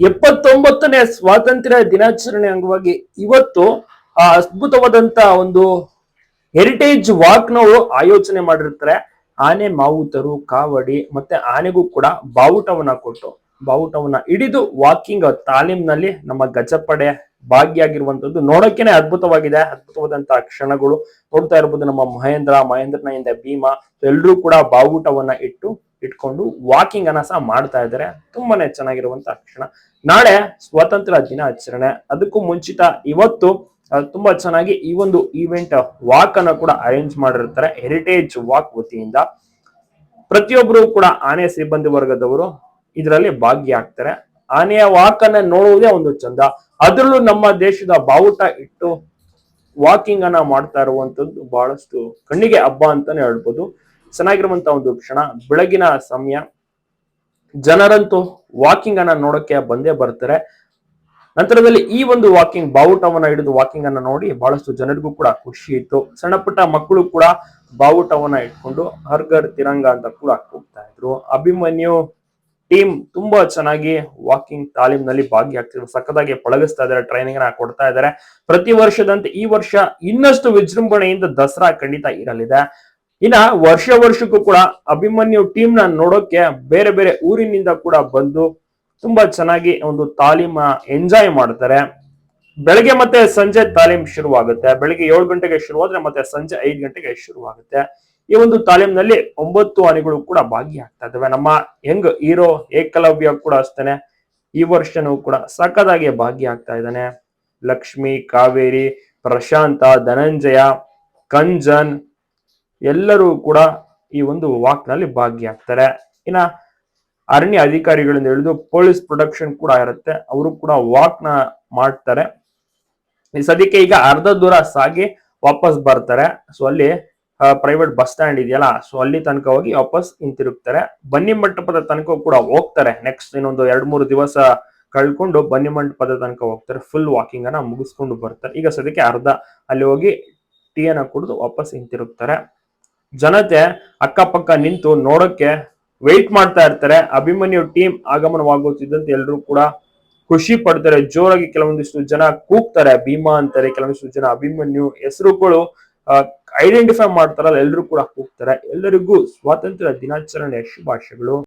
79ನೇ ಸ್ವಾತಂತ್ರ್ಯ ದಿನಾಚರಣೆ ಅಂಗವಾಗಿ ಇವತ್ತು ಆ ಅದ್ಭುತವಾದಂತ ಒಂದು ಹೆರಿಟೇಜ್ ವಾಕ್ ನವರು ಆಯೋಜನೆ ಮಾಡಿರ್ತಾರೆ. ಆನೆ ಮಾವುತರು ಕಾವಡಿ ಮತ್ತೆ ಆನೆಗೂ ಕೂಡ ಬಾವುಟವನ್ನ ಕೊಟ್ಟು ಬಾವುಟವನ್ನ ಹಿಡಿದು ವಾಕಿಂಗ್ ತಾಲೀಮ್ನಲ್ಲಿ ನಮ್ಮ ಗಜಪಡೆ ಭಾಗಿಯಾಗಿರುವಂತದ್ದು ನೋಡೋಕೆನೆ ಅದ್ಭುತವಾಗಿದೆ. ಅದ್ಭುತವಾದಂತಹ ಕ್ಷಣಗಳು ನೋಡ್ತಾ ಇರಬಹುದು. ನಮ್ಮ ಮಹೇಂದ್ರನಿಂದ ಭೀಮಾ ಎಲ್ಲರೂ ಕೂಡ ಬಾವುಟವನ್ನ ಇಟ್ಕೊಂಡು ವಾಕಿಂಗ್ ಅನ್ನ ಸಹ ಮಾಡ್ತಾ ಇದ್ದಾರೆ. ತುಂಬಾನೇ ಚೆನ್ನಾಗಿರುವಂತಹ ಕ್ಷಣ. ನಾಳೆ ಸ್ವಾತಂತ್ರ್ಯ ದಿನಾಚರಣೆ, ಅದಕ್ಕೂ ಮುಂಚಿತ ಇವತ್ತು ತುಂಬಾ ಚೆನ್ನಾಗಿ ಈ ಒಂದು ಈವೆಂಟ್ ವಾಕ್ ಅನ್ನ ಕೂಡ ಅರೇಂಜ್ ಮಾಡಿರ್ತಾರೆ ಹೆರಿಟೇಜ್ ವಾಕ್ ವತಿಯಿಂದ. ಪ್ರತಿಯೊಬ್ಬರು ಕೂಡ ಆನೆ ಸಿಬ್ಬಂದಿ ವರ್ಗದವರು ಇದರಲ್ಲಿ ಭಾಗಿಯಾಗ್ತಾರೆ. ಆನೆಯ ವಾಕ್ ಅನ್ನ ನೋಡುವುದೇ ಒಂದು ಚಂದ. ಅದರಲ್ಲೂ ನಮ್ಮ ದೇಶದ ಬಾವುಟ ಇಟ್ಟು ವಾಕಿಂಗ್ ಅನ್ನ ಮಾಡ್ತಾ ಇರುವಂತದ್ದು ಬಹಳಷ್ಟು ಕಣ್ಣಿಗೆ ಹಬ್ಬ ಅಂತಾನೆ ಹೇಳ್ಬೋದು. ಚೆನ್ನಾಗಿರುವಂತಹ ಒಂದು ಕ್ಷಣ. ಬೆಳಗಿನ ಸಮಯ ಜನರಂತೂ ವಾಕಿಂಗ್ ಅನ್ನ ನೋಡಕ್ಕೆ ಬಂದೇ ಬರ್ತಾರೆ. ನಂತರದಲ್ಲಿ ಈ ಒಂದು ವಾಕಿಂಗ್ ಬಾವುಟವನ್ನ ಹಿಡಿದು ವಾಕಿಂಗ್ ಅನ್ನ ನೋಡಿ ಬಹಳಷ್ಟು ಜನರಿಗೂ ಕೂಡ ಖುಷಿ ಇತ್ತು. ಸಣ್ಣ ಪುಟ್ಟ ಮಕ್ಕಳು ಕೂಡ ಬಾವುಟವನ್ನ ಇಟ್ಕೊಂಡು ಹರ್ ಘರ್ ತಿರಂಗ ಅಂತ ಕೂಡ ಹೋಗ್ತಾ ಇದ್ರು. ಅಭಿಮನ್ಯು ಟೀಮ್ ತುಂಬಾ ಚೆನ್ನಾಗಿ ವಾಕಿಂಗ್ ತಾಲೀಮ್ನಲ್ಲಿ ಭಾಗಿಯಾಗ್ತಿದ್ರು. ಸಖತ್ತಾಗಿ ಪಳಗಿಸ್ತಾ ಇದಾರೆ, ಟ್ರೈನಿಂಗ್ ನ ಕೊಡ್ತಾ ಇದ್ದಾರೆ. ಪ್ರತಿ ವರ್ಷದಂತೆ ಈ ವರ್ಷ ಇನ್ನಷ್ಟು ವಿಜೃಂಭಣೆಯಿಂದ ದಸರಾ ಖಂಡಿತ ಇರಲಿದೆ. ಇನ್ನ ವರ್ಷಕ್ಕೂ ಕೂಡ ಅಭಿಮನ್ಯು ಟೀಮ್ ನ ನೋಡೋಕೆ ಬೇರೆ ಬೇರೆ ಊರಿನಿಂದ ಕೂಡ ಬಂದು ತುಂಬಾ ಚೆನ್ನಾಗಿ ಒಂದು ತಾಲೀಮ್ ಎಂಜಾಯ್ ಮಾಡ್ತಾರೆ. ಬೆಳಗ್ಗೆ ಮತ್ತೆ ಸಂಜೆ ತಾಲೀಮ್ ಶುರುವಾಗುತ್ತೆ. ಬೆಳಿಗ್ಗೆ 7 ಗಂಟೆಗೆ ಶುರುವಾದ್ರೆ ಮತ್ತೆ ಸಂಜೆ 5 ಗಂಟೆಗೆ ಶುರುವಾಗುತ್ತೆ. ಈ ಒಂದು ತಾಲೀಮ್ನಲ್ಲಿ 9 ಆನೆಗಳು ಕೂಡ ಭಾಗಿಯಾಗ್ತಾ ಇದ್ದಾವೆ. ನಮ್ಮ ಯಂಗ್ ಹೀರೋ ಏಕಲವ್ಯ ಕೂಡ ಅಷ್ಟೇನೆ ಈ ವರ್ಷನೂ ಕೂಡ ಸಖತ್ತಾಗಿ ಭಾಗಿಯಾಗ್ತಾ ಇದ್ದಾನೆ. ಲಕ್ಷ್ಮಿ, ಕಾವೇರಿ, ಪ್ರಶಾಂತ, ಧನಂಜಯ, ಕಂಜನ್ ಎಲ್ಲರೂ ಕೂಡ ಈ ಒಂದು ವಾಕ್ ನಲ್ಲಿ ಭಾಗಿಯಾಗ್ತಾರೆ. ಇನ್ನ ಅರಣ್ಯ ಅಧಿಕಾರಿಗಳಿಂದ ಹಿಡಿದು ಪೊಲೀಸ್ ಪ್ರೊಟೆಕ್ಷನ್ ಕೂಡ ಇರುತ್ತೆ, ಅವರು ಕೂಡ ವಾಕ್ ನ ಮಾಡ್ತಾರೆ. ಈ ಸದ್ಯಕ್ಕೆ ಈಗ ಅರ್ಧ ದೂರ ಸಾಗಿ ವಾಪಸ್ ಬರ್ತಾರೆ. ಸೊ ಅಲ್ಲಿ ಪ್ರೈವೇಟ್ ಬಸ್ ಸ್ಟ್ಯಾಂಡ್ ಇದೆಯಲ್ಲ, ಸೊ ಅಲ್ಲಿ ತನಕ ಹೋಗಿ ವಾಪಸ್ ಹಿಂತಿರುಗ್ತಾರೆ. ಬನ್ನಿ ಮಂಟಪದ ತನಕ ಕೂಡ ಹೋಗ್ತಾರೆ. ನೆಕ್ಸ್ಟ್ ಇನ್ನೊಂದು 2-3 ದಿವಸ ಕಳ್ಕೊಂಡು ಬನ್ನಿ ಮಂಟಪದ ತನಕ ಹೋಗ್ತಾರೆ. ಫುಲ್ ವಾಕಿಂಗ್ ಅನ್ನ ಮುಗಿಸ್ಕೊಂಡು ಬರ್ತಾರೆ. ಈಗ ಸದ್ಯಕ್ಕೆ ಅರ್ಧ ಅಲ್ಲಿ ಹೋಗಿ ಟೀ ಅನ್ನ ಕುಡಿದು ವಾಪಸ್ ಹಿಂತಿರುಗ್ತಾರೆ. ಜನತೆ ಅಕ್ಕಪಕ್ಕ ನಿಂತು ನೋಡಕ್ಕೆ ವೆಯ್ಟ್ ಮಾಡ್ತಾ ಇರ್ತಾರೆ. ಅಭಿಮನ್ಯು ಟೀಮ್ ಆಗಮನವಾಗುತ್ತಿದ್ದಂತೆ ಎಲ್ಲರೂ ಕೂಡ ಖುಷಿ ಪಡ್ತಾರೆ. ಜೋರಾಗಿ ಕೆಲವೊಂದಿಷ್ಟು ಜನ ಕೂಗ್ತಾರೆ, ಭೀಮಾ ಅಂತಾರೆ. ಕೆಲವೊಂದಿಷ್ಟು ಜನ ಅಭಿಮನ್ಯು ಹೆಸರುಗಳು ಐಡೆಂಟಿಫೈ ಮಾಡ್ತಾರಲ್ಲ, ಎಲ್ಲರೂ ಕೂಡ ಕೂಗ್ತಾರೆ. ಎಲ್ಲರಿಗೂ ಸ್ವಾತಂತ್ರ್ಯ ದಿನಾಚರಣೆಯ ಶುಭಾಶಯಗಳು.